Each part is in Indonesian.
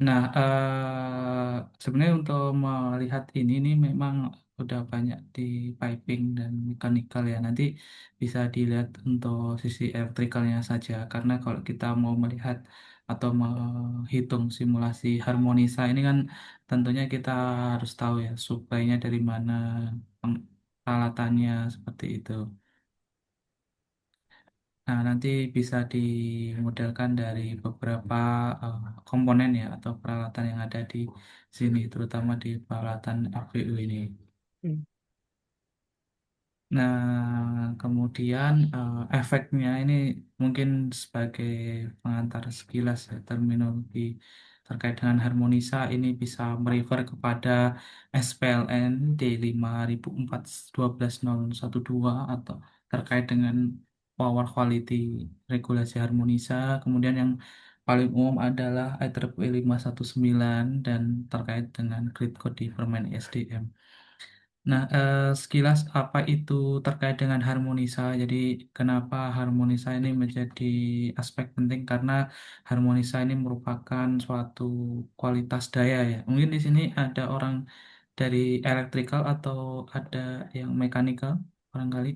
Nah, sebenarnya untuk melihat ini nih memang udah banyak di piping dan mechanical ya. Nanti bisa dilihat untuk sisi elektrikalnya saja. Karena kalau kita mau melihat atau menghitung simulasi harmonisa ini kan tentunya kita harus tahu ya suplainya dari mana, peralatannya seperti itu. Nah, nanti bisa dimodelkan dari beberapa komponen ya atau peralatan yang ada di sini, terutama di peralatan APU ini. Hmm. Nah, kemudian efeknya ini mungkin sebagai pengantar sekilas ya, terminologi terkait dengan harmonisa ini bisa merefer kepada SPLN D50412012 atau terkait dengan power quality regulasi harmonisa. Kemudian yang paling umum adalah IEEE 519 dan terkait dengan grid code di Permen SDM. Nah, sekilas apa itu terkait dengan harmonisa? Jadi, kenapa harmonisa ini menjadi aspek penting? Karena harmonisa ini merupakan suatu kualitas daya ya. Mungkin di sini ada orang dari elektrikal atau ada yang mekanikal, barangkali.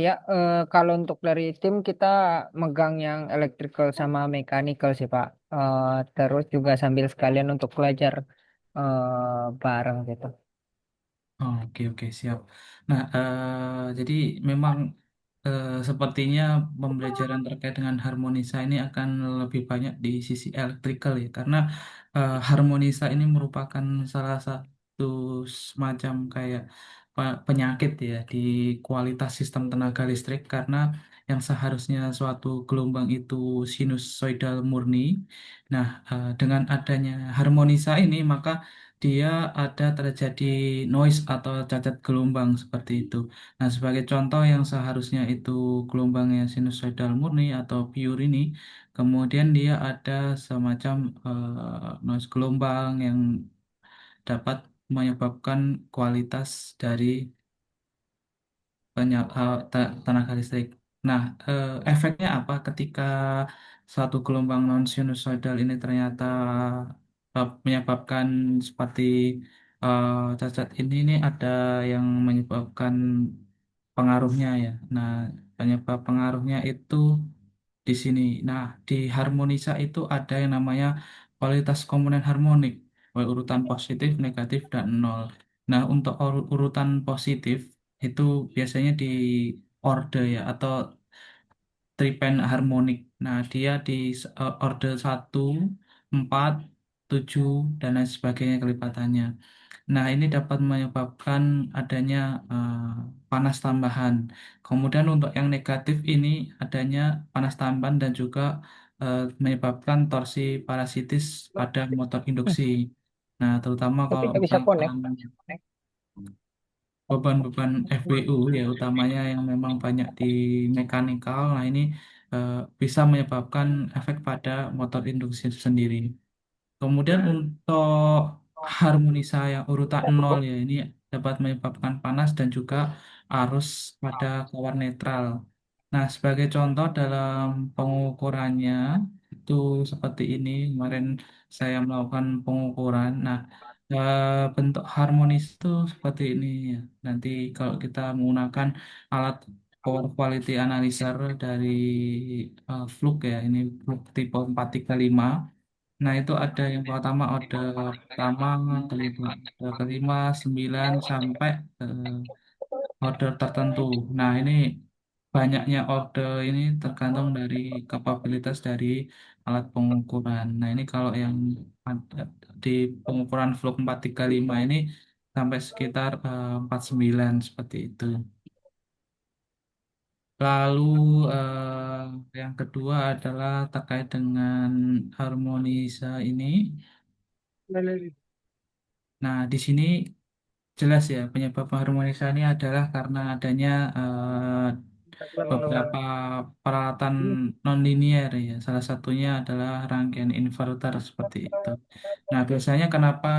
Ya, kalau untuk dari tim kita megang yang electrical sama mechanical sih Pak. Terus juga sambil sekalian untuk belajar bareng gitu. Oh, oke, oke, siap. Nah, jadi memang sepertinya pembelajaran terkait dengan harmonisa ini akan lebih banyak di sisi elektrikal ya, karena harmonisa ini merupakan salah satu semacam kayak penyakit ya di kualitas sistem tenaga listrik, karena yang seharusnya suatu gelombang itu sinusoidal murni. Nah, dengan adanya harmonisa ini maka dia ada terjadi noise atau cacat gelombang seperti itu. Nah, sebagai contoh yang seharusnya itu gelombangnya sinusoidal murni atau pure ini, kemudian dia ada semacam noise gelombang yang dapat menyebabkan kualitas dari tenaga listrik. Nah, efeknya apa ketika satu gelombang non sinusoidal ini ternyata menyebabkan seperti cacat ini ada yang menyebabkan pengaruhnya ya. Nah, penyebab pengaruhnya itu di sini. Nah, di harmonisa itu ada yang namanya kualitas komponen harmonik, baik urutan positif, negatif, dan nol. Nah, untuk urutan positif itu biasanya di order ya atau tripen harmonik. Nah, dia di order 1, 4, 7 dan lain sebagainya kelipatannya. Nah, ini dapat menyebabkan adanya eh, panas tambahan. Kemudian untuk yang negatif ini adanya panas tambahan dan juga menyebabkan torsi parasitis pada motor Hmm, induksi. Nah, terutama tapi kalau nggak bisa misalkan connect. beban-beban FBU ya utamanya yang memang banyak di mekanikal. Nah, ini eh, bisa menyebabkan efek pada motor induksi itu sendiri. Kemudian untuk harmonisa yang urutan nol ya ini dapat menyebabkan panas dan juga arus pada kawar netral. Nah, sebagai contoh dalam pengukurannya itu seperti ini. Kemarin saya melakukan pengukuran. Nah, bentuk harmonis itu seperti ini ya. Nanti kalau kita menggunakan alat power quality analyzer dari Fluke ya, ini Fluke tipe 435. Nah, itu ada yang pertama, pertama, kelima, kelima, 9, sampai order tertentu. Nah, ini banyaknya order ini tergantung dari kapabilitas dari alat pengukuran. Nah, ini kalau yang ada di pengukuran Vlog 435 ini sampai sekitar 49 seperti itu. Lalu yang kedua adalah terkait dengan harmonisa ini. Nah, di sini jelas ya penyebab harmonisa ini adalah karena adanya beberapa peralatan non-linear ya. Salah satunya adalah rangkaian inverter seperti itu. Nah, biasanya kenapa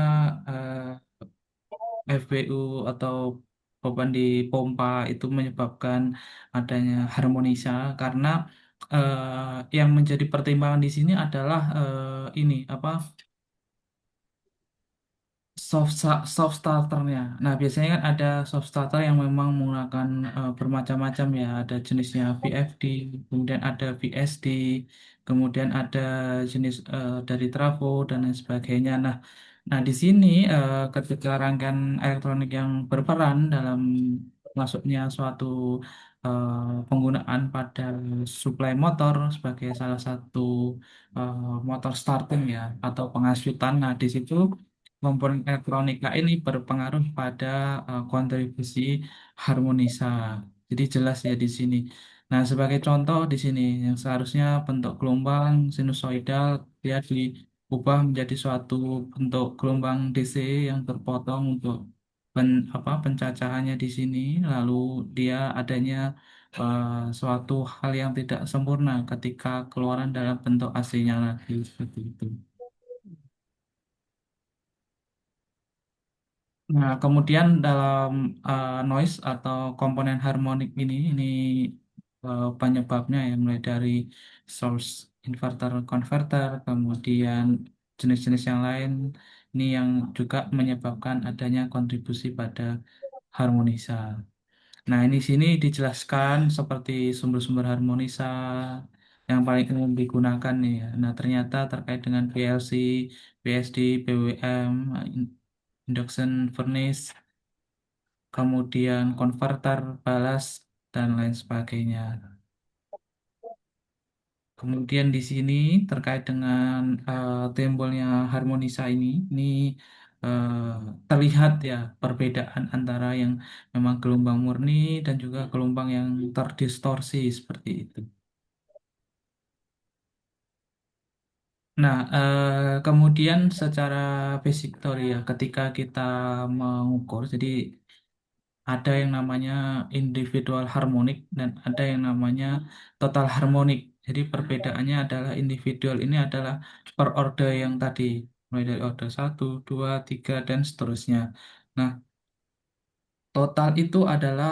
FBU atau beban di pompa itu menyebabkan adanya harmonisa karena yang menjadi pertimbangan di sini adalah ini apa soft starternya. Nah, biasanya kan ada soft starter yang memang menggunakan bermacam-macam ya. Ada jenisnya VFD, kemudian ada VSD, kemudian ada jenis dari trafo dan lain sebagainya. Nah, di sini ketika rangkaian elektronik yang berperan dalam masuknya suatu penggunaan pada suplai motor sebagai salah satu motor starting ya atau penghasutan. Nah, di situ komponen elektronika ini berpengaruh pada kontribusi harmonisa. Jadi jelas ya di sini. Nah, sebagai contoh di sini yang seharusnya bentuk gelombang sinusoidal dia diubah menjadi suatu bentuk gelombang DC yang terpotong untuk pencacahannya di sini, lalu dia adanya suatu hal yang tidak sempurna ketika keluaran dalam bentuk AC-nya lagi seperti itu. Nah, kemudian dalam noise atau komponen harmonik ini penyebabnya ya mulai dari source inverter converter, kemudian jenis-jenis yang lain ini yang juga menyebabkan adanya kontribusi pada harmonisa. Nah, ini sini dijelaskan seperti sumber-sumber harmonisa yang paling umum digunakan nih ya. Nah, ternyata terkait dengan PLC, BSD, PWM, induction furnace, kemudian konverter, balas, dan lain sebagainya. Kemudian di sini terkait dengan timbulnya harmonisa ini eh, terlihat ya perbedaan antara yang memang gelombang murni dan juga gelombang yang terdistorsi seperti itu. Nah, kemudian secara basic teori ya, ketika kita mengukur, jadi ada yang namanya individual harmonik dan ada yang namanya total harmonik. Jadi perbedaannya adalah individual ini adalah per order yang tadi, mulai dari order satu, 2, 3, dan seterusnya. Nah, total itu adalah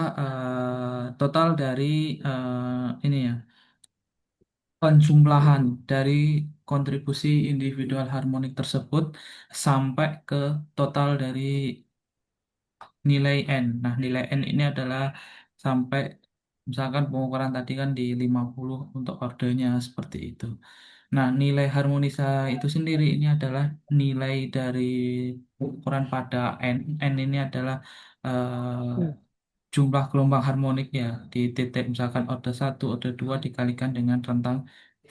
total dari ini ya, penjumlahan dari kontribusi individual harmonik tersebut sampai ke total dari nilai N. Nah, nilai N ini adalah sampai misalkan pengukuran tadi kan di 50 untuk ordenya seperti itu. Nah, nilai harmonisa itu sendiri ini adalah nilai dari ukuran pada N. N ini adalah Hmm. jumlah gelombang harmonik ya di titik misalkan order satu, order 2 dikalikan dengan rentang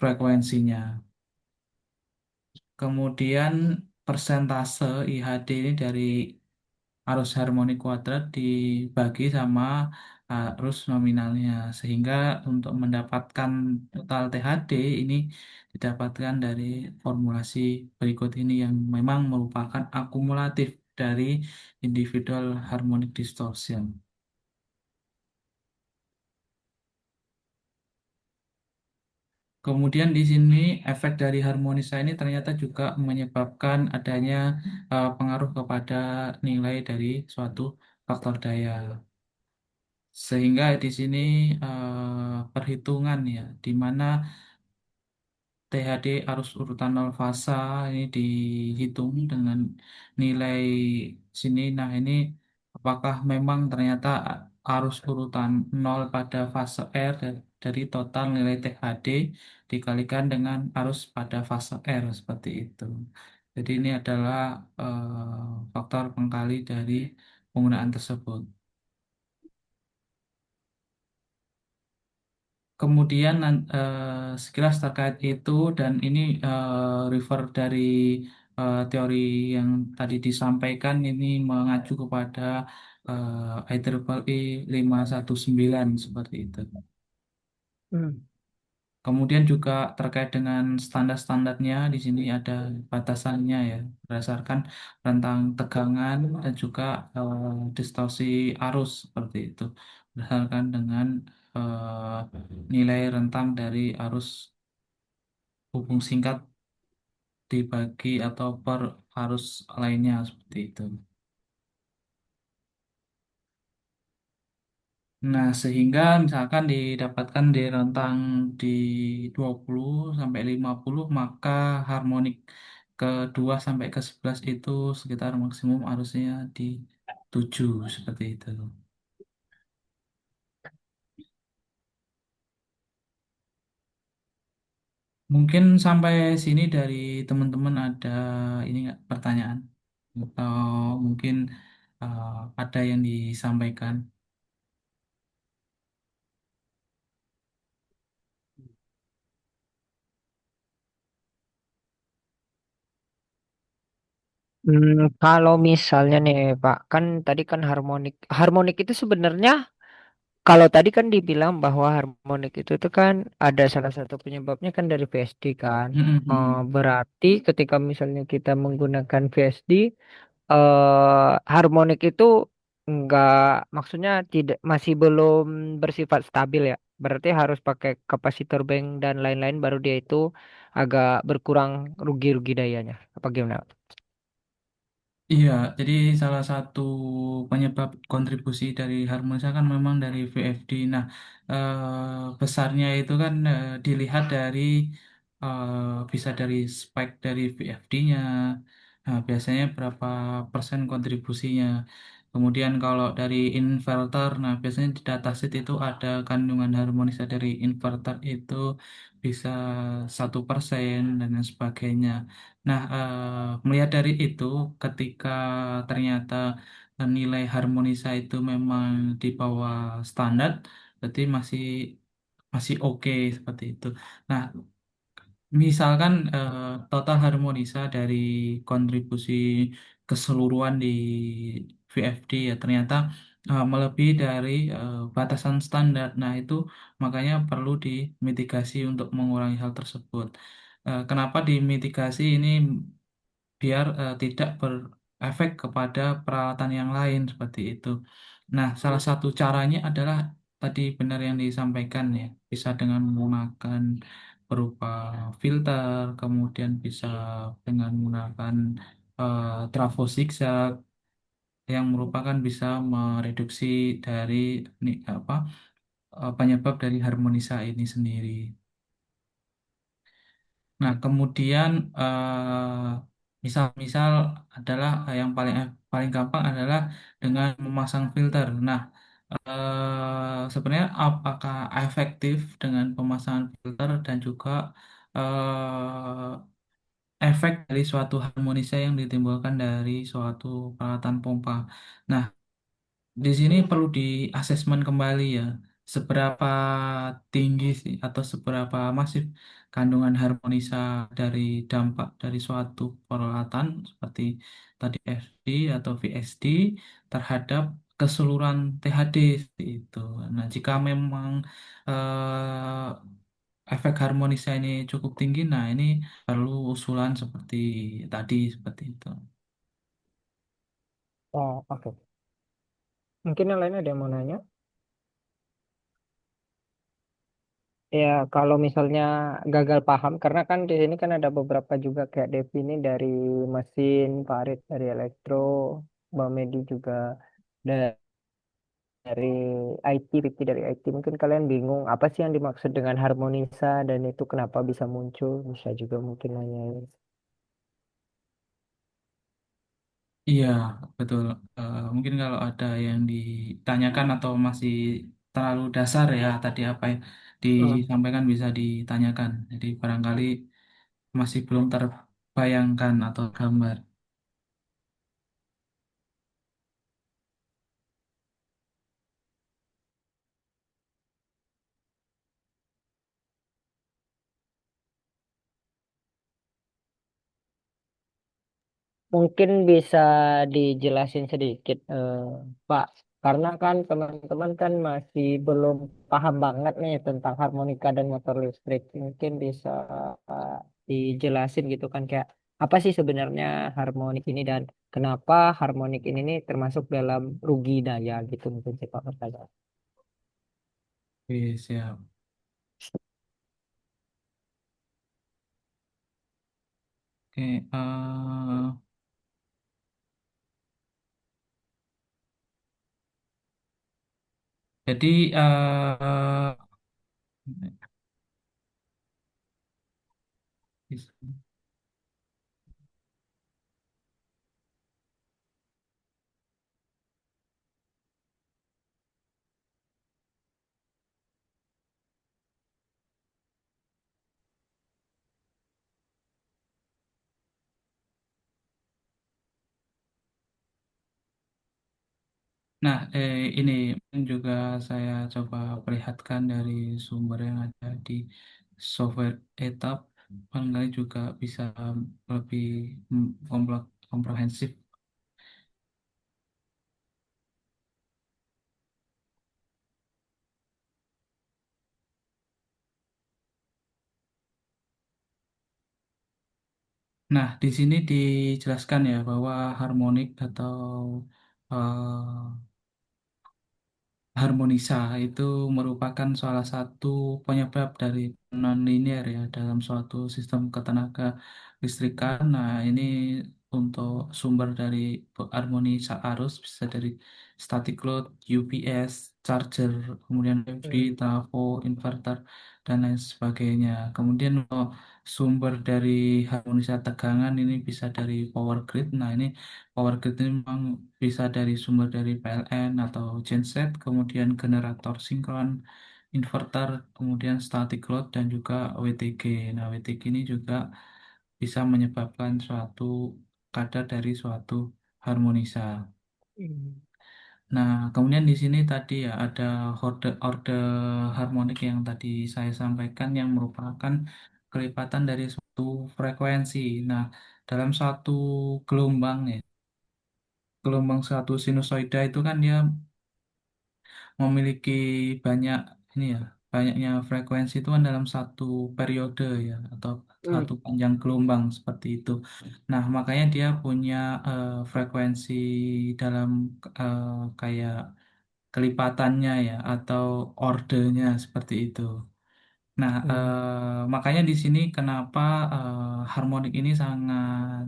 frekuensinya. Kemudian persentase IHD ini dari arus harmoni kuadrat dibagi sama arus nominalnya sehingga untuk mendapatkan total THD ini didapatkan dari formulasi berikut ini yang memang merupakan akumulatif dari individual harmonic distortion. Kemudian di sini efek dari harmonisa ini ternyata juga menyebabkan adanya pengaruh kepada nilai dari suatu faktor daya. Sehingga di sini perhitungan ya, di mana THD arus urutan nol fasa ini dihitung dengan nilai sini. Nah, ini apakah memang ternyata arus urutan nol pada fase R dari total nilai THD dikalikan dengan arus pada fase R seperti itu. Jadi ini adalah faktor pengkali dari penggunaan tersebut. Kemudian sekilas terkait itu dan ini refer dari teori yang tadi disampaikan ini mengacu kepada IEEE 519 seperti itu. Hmm. Kemudian juga terkait dengan standar-standarnya di sini ada batasannya ya berdasarkan rentang tegangan dan juga distorsi arus seperti itu berdasarkan dengan nilai rentang dari arus hubung singkat dibagi atau per arus lainnya seperti itu. Nah, sehingga misalkan didapatkan di rentang di 20 sampai 50, maka harmonik ke-2 sampai ke-11 itu sekitar maksimum harusnya di 7 seperti itu. Mungkin sampai sini dari teman-teman ada ini nggak pertanyaan atau mungkin uh, ada yang disampaikan. Kalau misalnya nih Pak, kan tadi kan harmonik, harmonik itu sebenarnya kalau tadi kan dibilang bahwa harmonik itu tuh kan ada salah satu penyebabnya kan dari VSD kan. Berarti ketika misalnya kita menggunakan VSD, harmonik itu enggak, maksudnya tidak, masih belum bersifat stabil ya. Berarti harus pakai kapasitor bank dan lain-lain baru dia itu agak berkurang rugi-rugi dayanya. Apa gimana? Iya, jadi salah satu penyebab kontribusi dari harmonisa kan memang dari VFD. Nah, besarnya itu kan dilihat dari bisa dari spek dari VFD-nya. Nah, biasanya berapa persen kontribusinya. Kemudian kalau dari inverter, nah biasanya di datasheet itu ada kandungan harmonisa dari inverter itu bisa 1% dan lain sebagainya. Nah, melihat dari itu, ketika ternyata nilai harmonisa itu memang di bawah standar, berarti masih masih oke seperti itu. Nah, misalkan total harmonisa dari kontribusi keseluruhan di VFD ya ternyata melebihi dari batasan standar. Nah, itu makanya perlu dimitigasi untuk mengurangi hal tersebut. Kenapa dimitigasi ini? Biar tidak berefek kepada peralatan yang lain seperti itu. Nah, salah satu caranya adalah tadi benar yang disampaikan ya, bisa dengan menggunakan berupa filter, kemudian bisa dengan menggunakan trafo zigzag yang merupakan bisa mereduksi dari apa penyebab dari harmonisa ini sendiri. Nah, kemudian misal-misal adalah yang paling gampang adalah dengan memasang filter. Nah, sebenarnya apakah efektif dengan pemasangan filter dan juga efek dari suatu harmonisa yang ditimbulkan dari suatu peralatan pompa. Nah, di sini perlu di asesmen kembali ya, seberapa tinggi sih atau seberapa masif kandungan harmonisa dari dampak dari suatu peralatan seperti tadi FD atau VSD terhadap keseluruhan THD seperti itu. Nah, jika memang efek harmonisa ini cukup tinggi, nah ini perlu usulan seperti tadi seperti itu. Oh, oke. Mungkin yang lain ada yang mau nanya? Ya, kalau misalnya gagal paham, karena kan di sini kan ada beberapa juga kayak Devi ini dari mesin, Farid dari elektro, Mbak Medi juga dari IT, Rifki dari IT. Mungkin kalian bingung apa sih yang dimaksud dengan harmonisa dan itu kenapa bisa muncul? Bisa juga mungkin nanyain. Iya, betul. Mungkin kalau ada yang ditanyakan atau masih terlalu dasar ya tadi apa yang Hmm. disampaikan bisa ditanyakan. Jadi barangkali masih belum terbayangkan atau gambar. Mungkin bisa dijelasin sedikit, Pak. Karena kan teman-teman kan masih belum paham banget nih tentang harmonika dan motor listrik. Mungkin bisa dijelasin gitu kan kayak apa sih sebenarnya harmonik ini dan kenapa harmonik ini nih termasuk dalam rugi daya gitu mungkin sih Pak pertanyaan. Oke, siap. Oke, Jadi nah, ini juga saya coba perlihatkan dari sumber yang ada di software etap, barangkali juga bisa lebih komprehensif. Nah, di sini dijelaskan ya bahwa harmonik atau harmonisa itu merupakan salah satu penyebab dari nonlinear ya dalam suatu sistem ketenaga listrikan. Nah, ini untuk sumber dari harmonisa arus bisa dari static load, UPS, charger, kemudian FD, Hmm. trafo, inverter, dan lain sebagainya. Kemudian sumber dari harmonisa tegangan ini bisa dari power grid. Nah, ini power grid ini memang bisa dari sumber dari PLN atau genset, kemudian generator sinkron, inverter, kemudian static load, dan juga WTG. Nah, WTG ini juga bisa menyebabkan suatu kadar dari suatu harmonisa. Hmm. Nah, kemudian di sini tadi ya ada orde harmonik yang tadi saya sampaikan yang merupakan kelipatan dari suatu frekuensi. Nah, dalam suatu gelombang ya, gelombang suatu sinusoida itu kan dia memiliki banyak ini ya, banyaknya frekuensi itu kan dalam satu periode ya atau Hmm. satu panjang gelombang seperti itu. Nah, makanya dia punya frekuensi dalam eh, kayak kelipatannya ya atau ordenya seperti itu. Nah, Hmm. makanya di sini kenapa harmonik ini sangat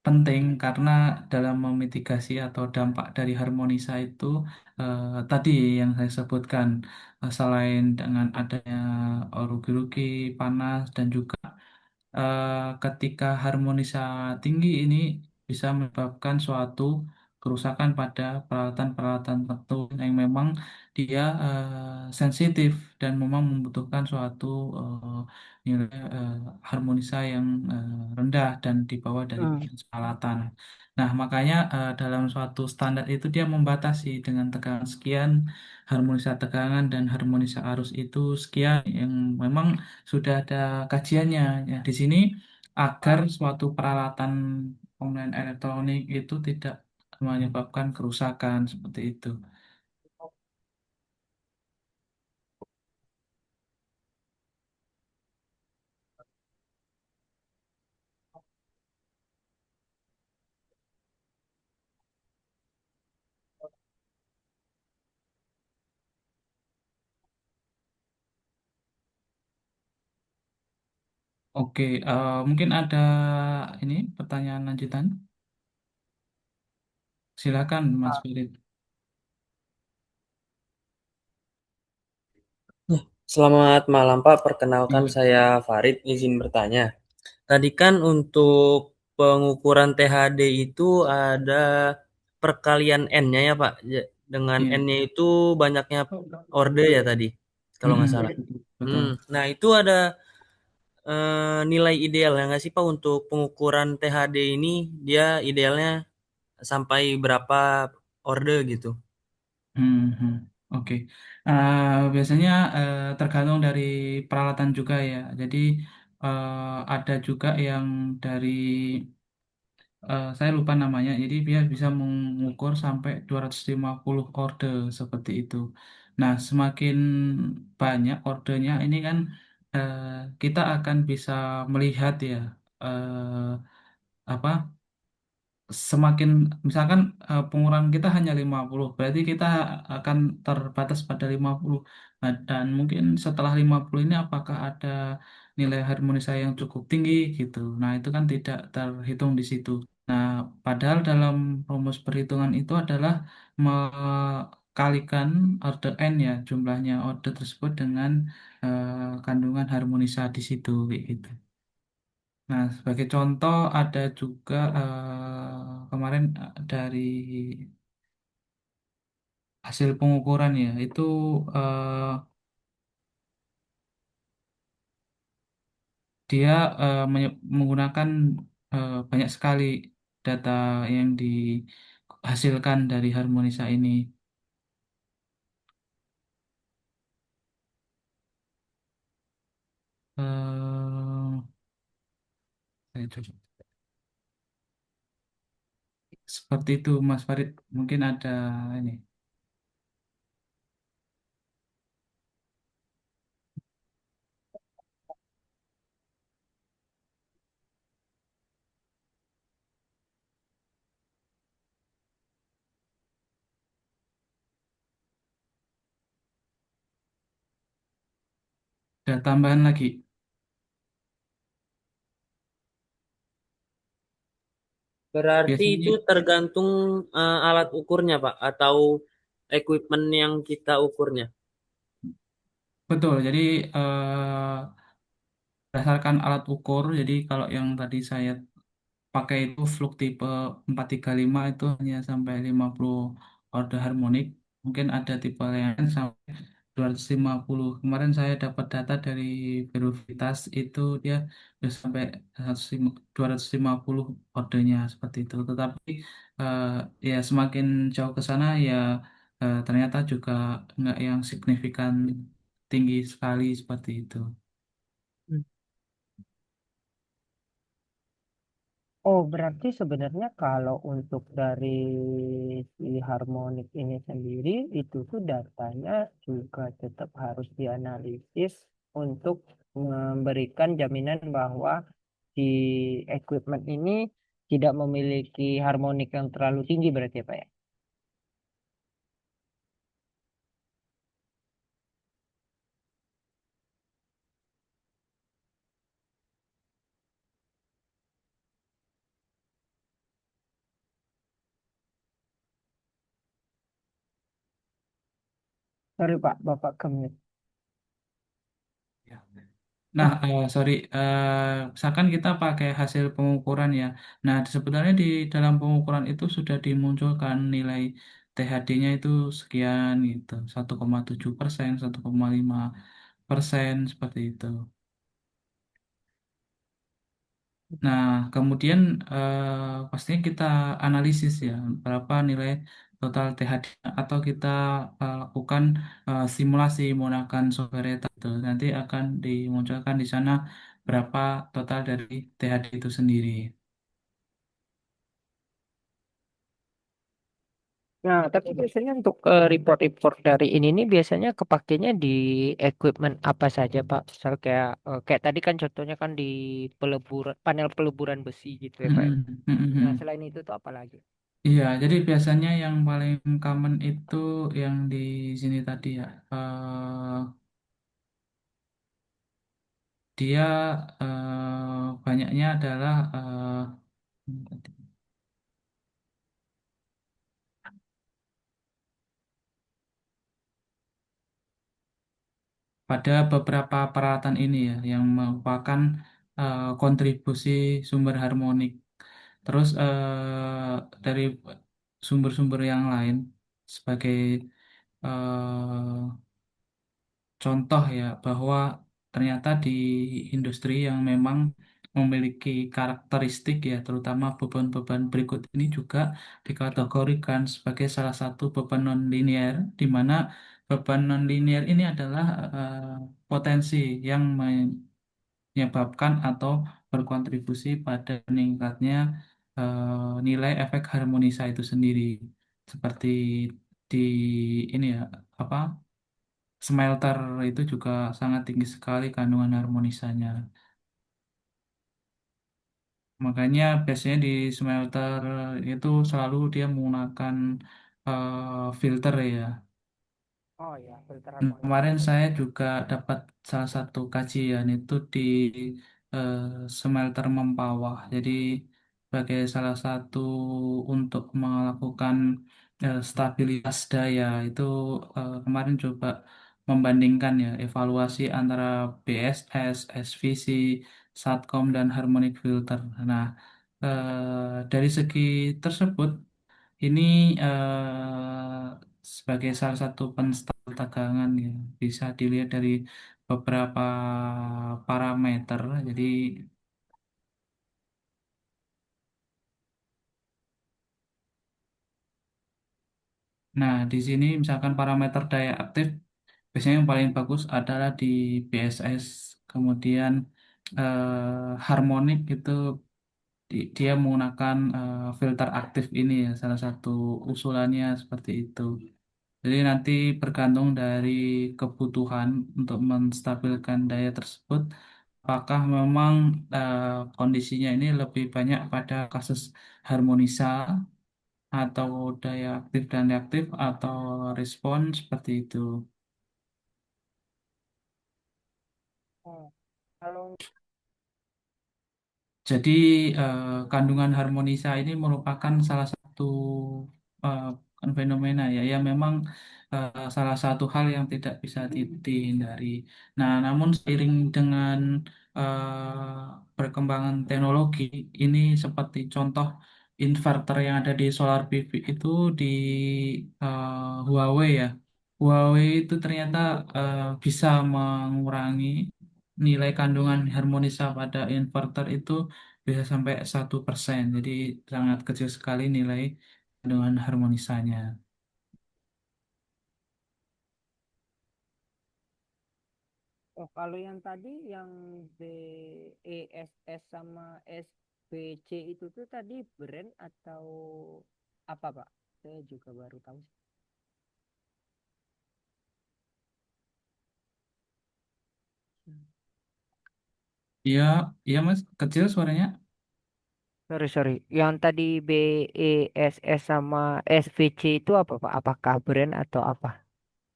penting karena dalam memitigasi atau dampak dari harmonisa itu tadi yang saya sebutkan selain dengan adanya rugi-rugi, panas dan juga ketika harmonisa tinggi ini bisa menyebabkan suatu kerusakan pada peralatan-peralatan tertentu yang memang dia sensitif dan memang membutuhkan suatu nilai harmonisa yang rendah dan di bawah dari Hmm. peralatan. Nah, makanya dalam suatu standar itu dia membatasi dengan tegangan sekian, harmonisa tegangan dan harmonisa arus itu sekian yang memang sudah ada kajiannya ya di sini agar suatu peralatan komponen elektronik itu tidak menyebabkan kerusakan seperti itu. Oke, mungkin ada ini pertanyaan lanjutan. Silakan, Mas Firid. Selamat malam Pak, perkenalkan Iya, saya Farid, izin bertanya. Tadi kan untuk pengukuran THD itu ada perkalian N-nya ya Pak, dengan iya. N-nya itu banyaknya orde ya tadi, kalau nggak Mm-mm, salah. betul. Nah itu ada nilai ideal ya nggak sih Pak untuk pengukuran THD ini, dia idealnya sampai berapa orde gitu? Mhm. Oke. Biasanya tergantung dari peralatan juga ya. Jadi ada juga yang dari saya lupa namanya. Jadi dia bisa mengukur sampai 250 orde seperti itu. Nah, semakin banyak ordenya ini kan eh, kita akan bisa melihat ya eh, apa semakin misalkan pengurangan kita hanya 50 berarti kita akan terbatas pada 50. Nah, dan mungkin setelah 50 ini apakah ada nilai harmonisasi yang cukup tinggi gitu. Nah, itu kan tidak terhitung di situ. Nah, padahal dalam rumus perhitungan itu adalah kalikan order N ya, jumlahnya order tersebut dengan kandungan harmonisa di situ kayak gitu. Nah, sebagai contoh ada juga kemarin dari hasil pengukuran ya, itu eh, dia menggunakan banyak sekali data yang dihasilkan dari harmonisa ini. Eh, saya coba. Seperti itu, Mas Farid. Mungkin ada ini. Ada tambahan lagi. Berarti Biasanya itu tergantung alat ukurnya, Pak, atau equipment yang kita ukurnya. betul. Jadi berdasarkan alat ukur. Jadi kalau yang tadi saya pakai itu fluk tipe 435 itu hanya sampai 50 order harmonik. Mungkin ada tipe lain sampai 250. Kemarin saya dapat data dari Verovitas itu dia bisa sampai 250 ordernya seperti itu. Tetapi eh, ya semakin jauh ke sana ya ternyata juga nggak yang signifikan tinggi sekali seperti itu. Oh, berarti sebenarnya kalau untuk dari si harmonik ini sendiri, itu tuh datanya juga tetap harus dianalisis untuk memberikan jaminan bahwa si equipment ini tidak memiliki harmonik yang terlalu tinggi berarti ya Pak ya? Sorry Pak, Bapak kemit. Ya. Nah, sorry, misalkan kita pakai hasil pengukuran ya. Nah, sebenarnya di dalam pengukuran itu sudah dimunculkan nilai THD-nya itu sekian gitu, 1,7%, 1,5% seperti itu. Nah, kemudian pastinya kita analisis ya, berapa nilai total THD atau kita lakukan simulasi menggunakan software itu. Nanti akan dimunculkan di sana berapa total dari THD itu sendiri. Nah, tapi biasanya untuk report-report dari ini nih biasanya kepakainya di equipment apa saja, Pak? Misal kayak kayak tadi kan contohnya kan di peleburan panel peleburan besi gitu ya, Pak, ya. Mm-mm, mm-mm. Nah, selain itu tuh apa lagi? Iya, jadi biasanya yang paling common itu yang di sini tadi ya. Dia banyaknya adalah pada beberapa peralatan ini ya yang merupakan kontribusi sumber harmonik. Terus dari sumber-sumber yang lain sebagai contoh ya bahwa ternyata di industri yang memang memiliki karakteristik ya terutama beban-beban berikut ini juga dikategorikan sebagai salah satu beban nonlinear di mana beban nonlinear ini adalah potensi yang menyebabkan atau berkontribusi pada meningkatnya nilai efek harmonisa itu sendiri seperti di ini ya apa smelter itu juga sangat tinggi sekali kandungan harmonisanya. Makanya biasanya di smelter itu selalu dia menggunakan filter ya. Oh ya, filter Nah, harmonika kemarin itu. saya juga dapat salah satu kajian itu di eh, smelter Mempawah. Jadi sebagai salah satu untuk melakukan stabilitas daya itu kemarin coba membandingkan ya evaluasi antara BSS, SVC, Satcom dan harmonic filter. Nah, dari segi tersebut ini sebagai salah satu penstabil tegangan ya bisa dilihat dari beberapa parameter. Jadi, nah di sini misalkan parameter daya aktif biasanya yang paling bagus adalah di BSS. Kemudian harmonik itu dia menggunakan filter aktif ini ya salah satu usulannya seperti itu. Jadi nanti bergantung dari kebutuhan untuk menstabilkan daya tersebut, apakah memang eh, kondisinya ini lebih banyak pada kasus harmonisa atau daya aktif dan reaktif atau respon seperti itu. Oh, kalau Jadi kandungan harmonisa ini merupakan salah satu eh, bukan fenomena ya, ya memang salah satu hal yang tidak bisa dihindari. Nah, namun seiring dengan perkembangan teknologi ini seperti contoh inverter yang ada di solar PV itu di Huawei ya. Huawei itu ternyata bisa mengurangi nilai kandungan harmonisa pada inverter itu bisa sampai 1%. Jadi sangat kecil sekali nilai kandungan harmonisanya. oh, kalau yang tadi yang BESS sama SBC itu tuh tadi brand atau apa, Pak? Saya juga baru tahu. Iya, iya Mas, kecil suaranya. Sorry, sorry. Yang tadi BESS sama SVC itu apa, Pak? Apakah brand atau apa?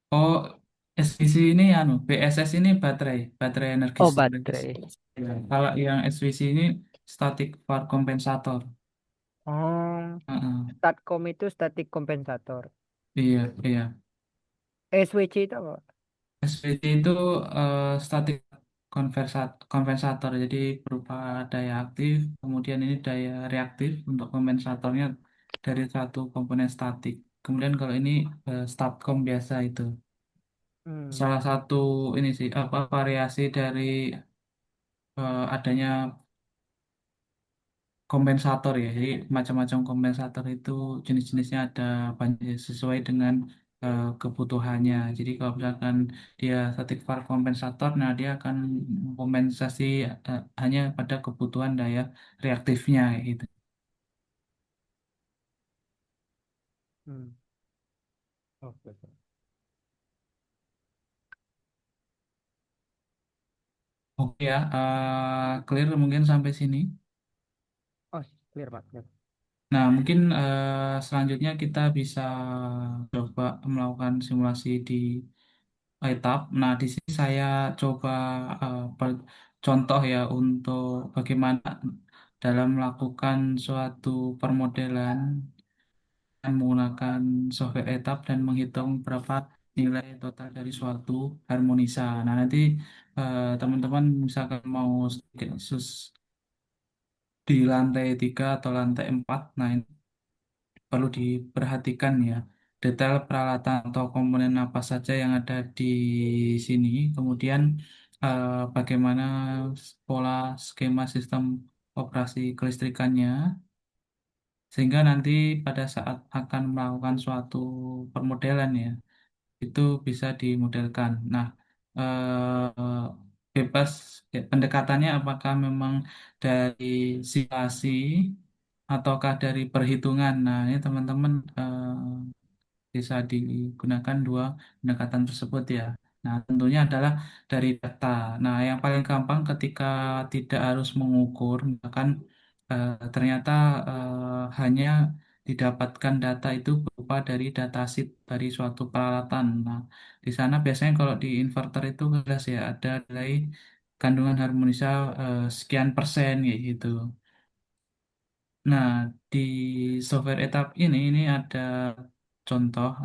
Oh, SVC ini anu, BSS ini baterai, baterai energi Oh, storage. baterai. Ya, kalau yang SVC ini static var kompensator. Oh, Heeh. Statcom itu static kompensator. Iya, iya. SWC itu apa, Pak? SVT itu static kompensator, jadi berupa daya aktif, kemudian ini daya reaktif untuk kompensatornya dari satu komponen statik. Kemudian kalau ini statcom biasa itu Hmm. salah satu ini sih apa variasi dari adanya kompensator ya. Jadi macam-macam kompensator itu jenis-jenisnya ada banyak sesuai dengan kebutuhannya. Jadi kalau misalkan dia static var kompensator, nah dia akan kompensasi hanya pada kebutuhan daya reaktifnya gitu. Hmm. Oke, Pak. Oke ya, clear mungkin sampai sini. Oh, clear, Pak. Clear. Nah, mungkin selanjutnya kita bisa coba melakukan simulasi di etap. Nah, di sini saya coba contoh ya untuk bagaimana dalam melakukan suatu permodelan dan menggunakan software etap dan menghitung berapa nilai total dari suatu harmonisa. Nah, nanti teman-teman misalkan mau sedikit khusus di lantai 3 atau lantai 4, nah ini perlu diperhatikan ya detail peralatan atau komponen apa saja yang ada di sini, kemudian bagaimana pola skema sistem operasi kelistrikannya, sehingga nanti pada saat akan melakukan suatu permodelan ya itu bisa dimodelkan. Nah, bebas ya, pendekatannya apakah memang dari simulasi ataukah dari perhitungan. Nah, ini teman-teman bisa digunakan dua pendekatan tersebut ya. Nah, tentunya adalah dari data. Nah, yang paling gampang ketika tidak harus mengukur, misalkan ternyata hanya didapatkan data itu berupa dari datasheet dari suatu peralatan. Nah, di sana biasanya kalau di inverter itu jelas ya ada nilai kandungan harmonisa sekian persen kayak gitu. Nah, di software etap ini ada contoh